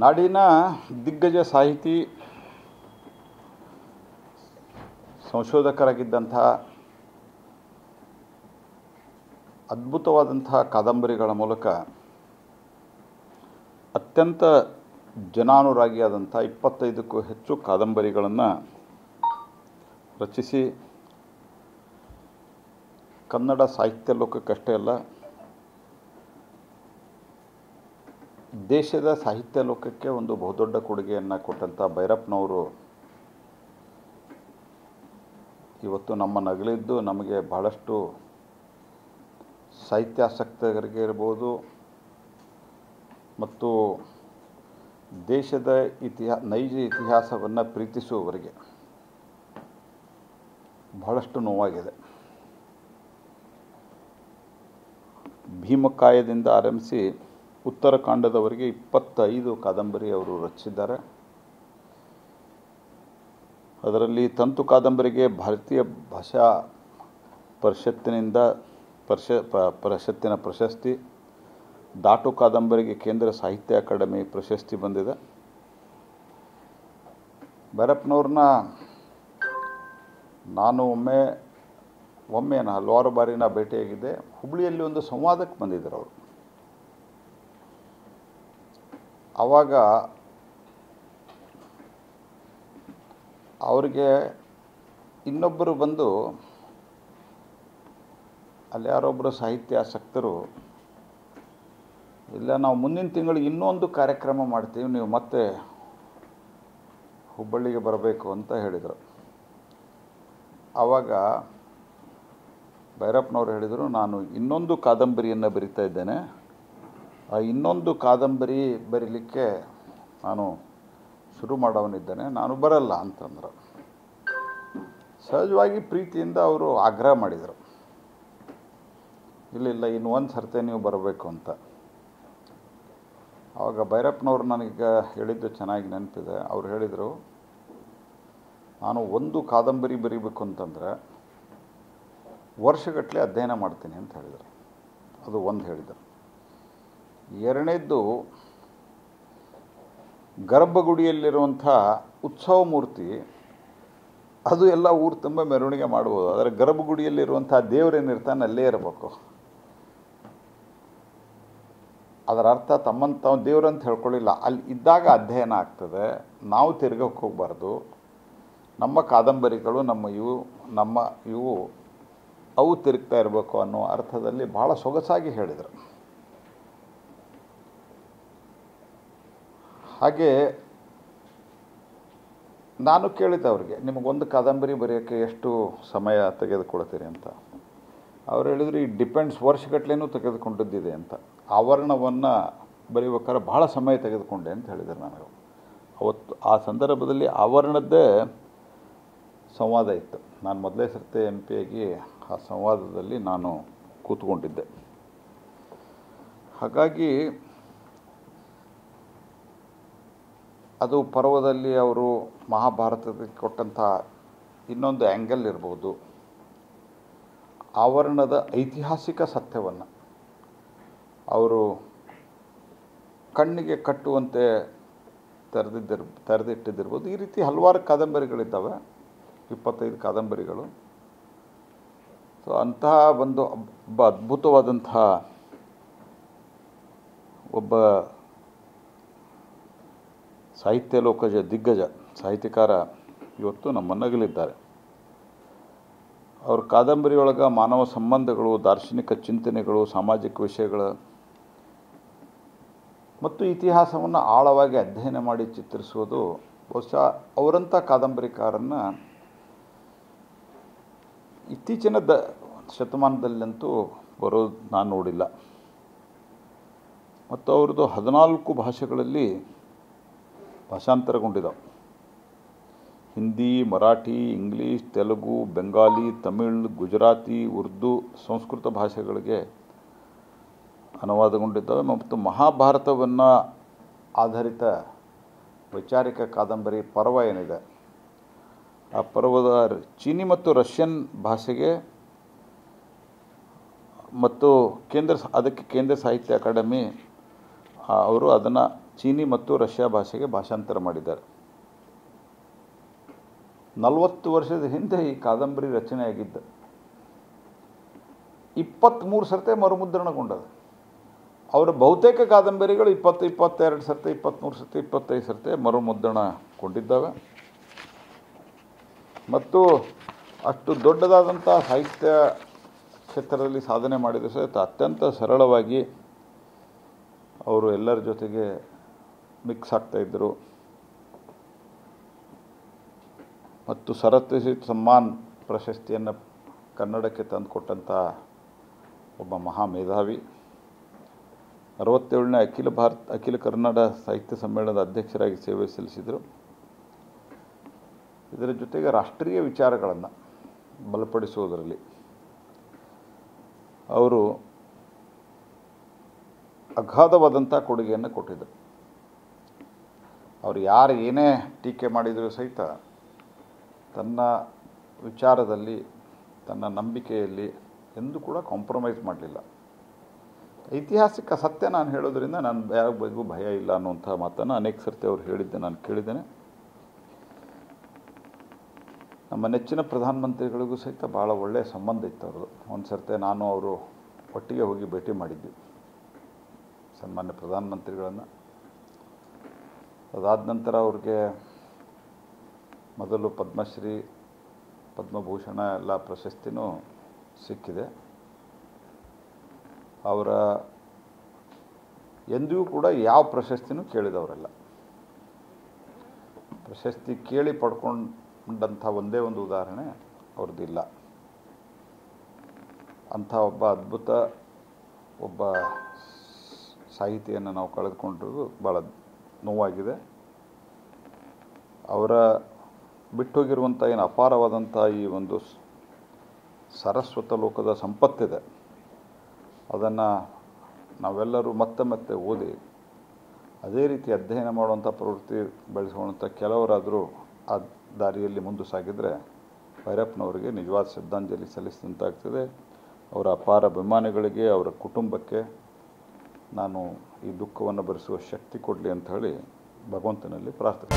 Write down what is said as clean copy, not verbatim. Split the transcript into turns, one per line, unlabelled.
ನಾಡಿನ ದಿಗ್ಗಜ ಸಾಹಿತಿ ಸಂಶೋಧಕರಾಗಿದ್ದಂಥ ಅದ್ಭುತವಾದಂಥ ಕಾದಂಬರಿಗಳ ಮೂಲಕ ಅತ್ಯಂತ ಜನಾನುರಾಗಿಯಾದಂಥ 25ಕ್ಕೂ ಹೆಚ್ಚು ಕಾದಂಬರಿಗಳನ್ನು ರಚಿಸಿ ಕನ್ನಡ ಸಾಹಿತ್ಯ ಲೋಕಕ್ಕಷ್ಟೇ ಅಲ್ಲ ದೇಶದ ಸಾಹಿತ್ಯ ಲೋಕಕ್ಕೆ ಒಂದು ಬಹುದೊಡ್ಡ ಕೊಡುಗೆಯನ್ನು ಕೊಟ್ಟಂಥ ಭೈರಪ್ಪನವರು ಇವತ್ತು ನಮ್ಮ ನಗಲಿದ್ದು ನಮಗೆ ಬಹಳಷ್ಟು ಸಾಹಿತ್ಯಾಸಕ್ತರಿಗೆ ಇರ್ಬೋದು ಮತ್ತು ದೇಶದ ನೈಜ ಇತಿಹಾಸವನ್ನು ಪ್ರೀತಿಸುವವರಿಗೆ ಬಹಳಷ್ಟು ನೋವಾಗಿದೆ. ಭೀಮಕಾಯದಿಂದ ಆರಂಭಿಸಿ ಉತ್ತರಕಾಂಡದವರೆಗೆ 25 ಕಾದಂಬರಿ ಅವರು ರಚಿಸಿದ್ದಾರೆ. ಅದರಲ್ಲಿ ತಂತು ಕಾದಂಬರಿಗೆ ಭಾರತೀಯ ಭಾಷಾ ಪರಿಷತ್ತಿನಿಂದ ಪರಿಷತ್ತಿನ ಪ್ರಶಸ್ತಿ, ದಾಟು ಕಾದಂಬರಿಗೆ ಕೇಂದ್ರ ಸಾಹಿತ್ಯ ಅಕಾಡೆಮಿ ಪ್ರಶಸ್ತಿ ಬಂದಿದೆ. ಭೈರಪ್ಪನವ್ರನ್ನ ನಾನು ಒಮ್ಮೆ ಹಲವಾರು ಬಾರಿ ಭೇಟಿಯಾಗಿದ್ದೆ. ಹುಬ್ಬಳ್ಳಿಯಲ್ಲಿ ಒಂದು ಸಂವಾದಕ್ಕೆ ಬಂದಿದ್ದರು ಅವರು. ಆವಾಗ ಅವರಿಗೆ ಇನ್ನೊಬ್ಬರು ಬಂದು ಅಲ್ಲಿ ಯಾರೊಬ್ಬರು ಸಾಹಿತ್ಯಾಸಕ್ತರು, ಇಲ್ಲ ನಾವು ಮುಂದಿನ ತಿಂಗಳಿಗೆ ಇನ್ನೊಂದು ಕಾರ್ಯಕ್ರಮ ಮಾಡ್ತೀವಿ, ನೀವು ಮತ್ತೆ ಹುಬ್ಬಳ್ಳಿಗೆ ಬರಬೇಕು ಅಂತ ಹೇಳಿದರು. ಆವಾಗ ಭೈರಪ್ಪನವರು ಹೇಳಿದರು, ನಾನು ಇನ್ನೊಂದು ಕಾದಂಬರಿಯನ್ನು ಬರಿತಾ ಇದ್ದೇನೆ, ಆ ಇನ್ನೊಂದು ಕಾದಂಬರಿ ಬರೀಲಿಕ್ಕೆ ನಾನು ಶುರು ಮಾಡೋವನಿದ್ದೇನೆ, ನಾನು ಬರಲ್ಲ ಅಂತಂದರು. ಸಹಜವಾಗಿ ಪ್ರೀತಿಯಿಂದ ಅವರು ಆಗ್ರಹ ಮಾಡಿದರು, ಇಲ್ಲ ಇನ್ನು ಒಂದು ಸರ್ತೆ ನೀವು ಬರಬೇಕು ಅಂತ. ಆವಾಗ ಭೈರಪ್ಪನವರು ನನಗೆ ಹೇಳಿದ್ದು ಚೆನ್ನಾಗಿ ನೆನಪಿದೆ. ಅವ್ರು ಹೇಳಿದರು, ನಾನು ಒಂದು ಕಾದಂಬರಿ ಬರೀಬೇಕು ಅಂತಂದರೆ ವರ್ಷಗಟ್ಟಲೆ ಅಧ್ಯಯನ ಮಾಡ್ತೀನಿ ಅಂತ ಹೇಳಿದರು. ಅದು ಒಂದು ಹೇಳಿದರು. ಎರಡನೇದ್ದು, ಗರ್ಭಗುಡಿಯಲ್ಲಿರುವಂಥ ಉತ್ಸವ ಮೂರ್ತಿ ಅದು ಎಲ್ಲ ಊರು ತುಂಬ ಮೆರವಣಿಗೆ ಮಾಡ್ಬೋದು, ಆದರೆ ಗರ್ಭಗುಡಿಯಲ್ಲಿರುವಂಥ ದೇವರೇನಿರ್ತಾನೆ ಅಲ್ಲೇ ಇರಬೇಕು. ಅದರ ಅರ್ಥ ತಮ್ಮನ್ನು ತಾವು ದೇವರಂತ ಹೇಳ್ಕೊಳ್ಳಿಲ್ಲ, ಅಲ್ಲಿ ಇದ್ದಾಗ ಅಧ್ಯಯನ ಆಗ್ತದೆ, ನಾವು ತಿರ್ಗಕ್ಕೆ ಹೋಗಬಾರ್ದು, ನಮ್ಮ ಕಾದಂಬರಿಗಳು ಇವು ಅವು ತಿರುಗ್ತಾ ಇರಬೇಕು ಅನ್ನೋ ಅರ್ಥದಲ್ಲಿ ಭಾಳ ಸೊಗಸಾಗಿ ಹೇಳಿದರು. ಹಾಗೆ ನಾನು ಕೇಳಿದ್ದೆ ಅವ್ರಿಗೆ, ನಿಮಗೊಂದು ಕಾದಂಬರಿ ಬರೆಯೋಕ್ಕೆ ಎಷ್ಟು ಸಮಯ ತೆಗೆದುಕೊಳ್ತೀರಿ ಅಂತ. ಅವ್ರು ಹೇಳಿದ್ರು, ಈ ಡಿಪೆಂಡ್ಸ್, ವರ್ಷಗಟ್ಟಲೆನೂ ತೆಗೆದುಕೊಂಡಿದ್ದಿದೆ ಅಂತ. ಆವರಣವನ್ನು ಬರೀಬೇಕಾದ್ರೆ ಭಾಳ ಸಮಯ ತೆಗೆದುಕೊಂಡೆ ಅಂತ ಹೇಳಿದರು ನನಗೆ. ಅವತ್ತು ಆ ಸಂದರ್ಭದಲ್ಲಿ ಆವರಣದ್ದೇ ಸಂವಾದ ಇತ್ತು. ನಾನು ಮೊದಲೇ ಸರ್ತಿ MP ಆಗಿ ಆ ಸಂವಾದದಲ್ಲಿ ನಾನು ಕೂತ್ಕೊಂಡಿದ್ದೆ. ಹಾಗಾಗಿ ಅದು ಪರ್ವದಲ್ಲಿ ಅವರು ಮಹಾಭಾರತಕ್ಕೆ ಕೊಟ್ಟಂಥ ಇನ್ನೊಂದು ಆ್ಯಂಗಲ್ ಇರ್ಬೋದು. ಆವರಣದ ಐತಿಹಾಸಿಕ ಸತ್ಯವನ್ನು ಅವರು ಕಣ್ಣಿಗೆ ಕಟ್ಟುವಂತೆ ತೆರೆದಿಟ್ಟಿದ್ದಿರ್ಬೋದು. ಈ ರೀತಿ ಹಲವಾರು ಕಾದಂಬರಿಗಳಿದ್ದಾವೆ, 25 ಕಾದಂಬರಿಗಳು. ಸೊ ಅಂತಹ ಒಬ್ಬ ಅದ್ಭುತವಾದಂಥ ಒಬ್ಬ ಸಾಹಿತ್ಯ ಲೋಕದ ದಿಗ್ಗಜ ಸಾಹಿತ್ಯಕಾರ ಇವತ್ತು ನಮ್ಮನ್ನಗಲಿದ್ದಾರೆ. ಅವ್ರ ಕಾದಂಬರಿಯೊಳಗೆ ಮಾನವ ಸಂಬಂಧಗಳು, ದಾರ್ಶನಿಕ ಚಿಂತನೆಗಳು, ಸಾಮಾಜಿಕ ವಿಷಯಗಳು ಮತ್ತು ಇತಿಹಾಸವನ್ನು ಆಳವಾಗಿ ಅಧ್ಯಯನ ಮಾಡಿ ಚಿತ್ರಿಸುವುದು ಬಹುಶಃ ಅವರಂಥ ಕಾದಂಬರಿಕಾರನ್ನು ಇತ್ತೀಚಿನ ಶತಮಾನದಲ್ಲಂತೂ ಬರೋದು ನಾನು ನೋಡಿಲ್ಲ. ಮತ್ತು ಅವ್ರದ್ದು 14 ಭಾಷೆಗಳಲ್ಲಿ ಭಾಷಾಂತರಗೊಂಡಿದ್ದಾವೆ. ಹಿಂದಿ, ಮರಾಠಿ, ಇಂಗ್ಲೀಷ್, ತೆಲುಗು, ಬೆಂಗಾಲಿ, ತಮಿಳ್, ಗುಜರಾತಿ, ಉರ್ದು, ಸಂಸ್ಕೃತ ಭಾಷೆಗಳಿಗೆ ಅನುವಾದಗೊಂಡಿದ್ದಾವೆ. ಮತ್ತು ಮಹಾಭಾರತವನ್ನು ಆಧಾರಿತ ವೈಚಾರಿಕ ಕಾದಂಬರಿ ಪರ್ವ ಏನಿದೆ, ಆ ಪರ್ವದ ಚೀನಿ ಮತ್ತು ರಷ್ಯನ್ ಭಾಷೆಗೆ ಮತ್ತು ಅದಕ್ಕೆ ಕೇಂದ್ರ ಸಾಹಿತ್ಯ ಅಕಾಡೆಮಿ ಅವರು ಅದನ್ನು ಚೀನಿ ಮತ್ತು ರಷ್ಯಾ ಭಾಷೆಗೆ ಭಾಷಾಂತರ ಮಾಡಿದ್ದಾರೆ. 40 ವರ್ಷದ ಹಿಂದೆ ಈ ಕಾದಂಬರಿ ರಚನೆಯಾಗಿದ್ದು 23 ಸರ್ತೆ ಮರುಮುದ್ರಣಗೊಂಡದು. ಅವರ ಬಹುತೇಕ ಕಾದಂಬರಿಗಳು 20, 22 ಸರ್ತೆ, 23 ಸರ್ತೆ, 25 ಸರ್ತೆ ಮರುಮುದ್ರಣಗೊಂಡಿದ್ದಾವೆ. ಮತ್ತು ಅಷ್ಟು ದೊಡ್ಡದಾದಂಥ ಸಾಹಿತ್ಯ ಕ್ಷೇತ್ರದಲ್ಲಿ ಸಾಧನೆ ಮಾಡಿದ ಸಹಿತ ಅತ್ಯಂತ ಸರಳವಾಗಿ ಅವರು ಎಲ್ಲರ ಜೊತೆಗೆ ಮಿಕ್ಸ್ ಆಗ್ತಾಯಿದ್ದರು. ಮತ್ತು ಸರಸ್ವತಿ ಸಮ್ಮಾನ್ ಪ್ರಶಸ್ತಿಯನ್ನು ಕನ್ನಡಕ್ಕೆ ತಂದುಕೊಟ್ಟಂಥ ಒಬ್ಬ ಮಹಾ ಮೇಧಾವಿ. 67ನೇ ಅಖಿಲ ಕನ್ನಡ ಸಾಹಿತ್ಯ ಸಮ್ಮೇಳನದ ಅಧ್ಯಕ್ಷರಾಗಿ ಸೇವೆ ಸಲ್ಲಿಸಿದರು. ಇದರ ಜೊತೆಗೆ ರಾಷ್ಟ್ರೀಯ ವಿಚಾರಗಳನ್ನು ಬಲಪಡಿಸುವುದರಲ್ಲಿ ಅವರು ಅಗಾಧವಾದಂಥ ಕೊಡುಗೆಯನ್ನು ಕೊಟ್ಟಿದ್ದರು. ಅವರು ಯಾರು ಏನೇ ಟೀಕೆ ಮಾಡಿದರೂ ಸಹಿತ ತನ್ನ ವಿಚಾರದಲ್ಲಿ, ತನ್ನ ನಂಬಿಕೆಯಲ್ಲಿ ಎಂದೂ ಕೂಡ ಕಾಂಪ್ರಮೈಸ್ ಮಾಡಲಿಲ್ಲ. ಐತಿಹಾಸಿಕ ಸತ್ಯ ನಾನು ಹೇಳೋದ್ರಿಂದ ನಾನು ಯಾರ ಬಗ್ಗೂ ಭಯ ಇಲ್ಲ ಅನ್ನುವಂಥ ಮಾತನ್ನು ಅನೇಕ ಸರ್ತಿ ಅವರು ಹೇಳಿದ್ದೆ ನಾನು ಕೇಳಿದ್ದೇನೆ. ನಮ್ಮ ನೆಚ್ಚಿನ ಪ್ರಧಾನಮಂತ್ರಿಗಳಿಗೂ ಸಹಿತ ಭಾಳ ಒಳ್ಳೆಯ ಸಂಬಂಧ ಇತ್ತು ಅವ್ರದ್ದು. ಒಂದು ಸರ್ತಿ ನಾನು ಅವರು ಒಟ್ಟಿಗೆ ಹೋಗಿ ಭೇಟಿ ಮಾಡಿದ್ವಿ ಸನ್ಮಾನ್ಯ ಪ್ರಧಾನಮಂತ್ರಿಗಳನ್ನು. ಅದಾದ ನಂತರ ಅವ್ರಿಗೆ ಮೊದಲು ಪದ್ಮಶ್ರೀ, ಪದ್ಮಭೂಷಣ ಎಲ್ಲ ಪ್ರಶಸ್ತಿನೂ ಸಿಕ್ಕಿದೆ. ಅವರ ಎಂದಿಗೂ ಕೂಡ ಯಾವ ಪ್ರಶಸ್ತಿನೂ ಕೇಳಿದವರಲ್ಲ. ಪ್ರಶಸ್ತಿ ಕೇಳಿ ಪಡ್ಕೊಂಡಂಥ ಒಂದೇ ಒಂದು ಉದಾಹರಣೆ ಅವ್ರದ್ದಿಲ್ಲ. ಅಂಥ ಒಬ್ಬ ಅದ್ಭುತ ಒಬ್ಬ ಸಾಹಿತಿಯನ್ನು ನಾವು ಕಳೆದುಕೊಂಡಿರೋದು ಭಾಳ ನೋವಾಗಿದೆ. ಅವರ ಬಿಟ್ಟೋಗಿರುವಂಥ ಏನು ಅಪಾರವಾದಂಥ ಈ ಒಂದು ಸರಸ್ವತ ಲೋಕದ ಸಂಪತ್ತಿದೆ, ಅದನ್ನು ನಾವೆಲ್ಲರೂ ಮತ್ತೆ ಮತ್ತೆ ಓದಿ ಅದೇ ರೀತಿ ಅಧ್ಯಯನ ಮಾಡುವಂಥ ಪ್ರವೃತ್ತಿ ಬೆಳೆಸುವಂಥ ಕೆಲವರಾದರೂ ಆ ದಾರಿಯಲ್ಲಿ ಮುಂದೆ ಸಾಗಿದರೆ ಭೈರಪ್ಪನವರಿಗೆ ನಿಜವಾದ ಶ್ರದ್ಧಾಂಜಲಿ ಸಲ್ಲಿಸಿದಂತಾಗ್ತದೆ. ಅವರ ಅಪಾರ ಅಭಿಮಾನಿಗಳಿಗೆ, ಅವರ ಕುಟುಂಬಕ್ಕೆ ನಾನು ಈ ದುಃಖವನ್ನು ಭರಿಸುವ ಶಕ್ತಿ ಕೊಡಲಿ ಅಂತ ಹೇಳಿ ಭಗವಂತನಲ್ಲಿ ಪ್ರಾರ್ಥನೆ.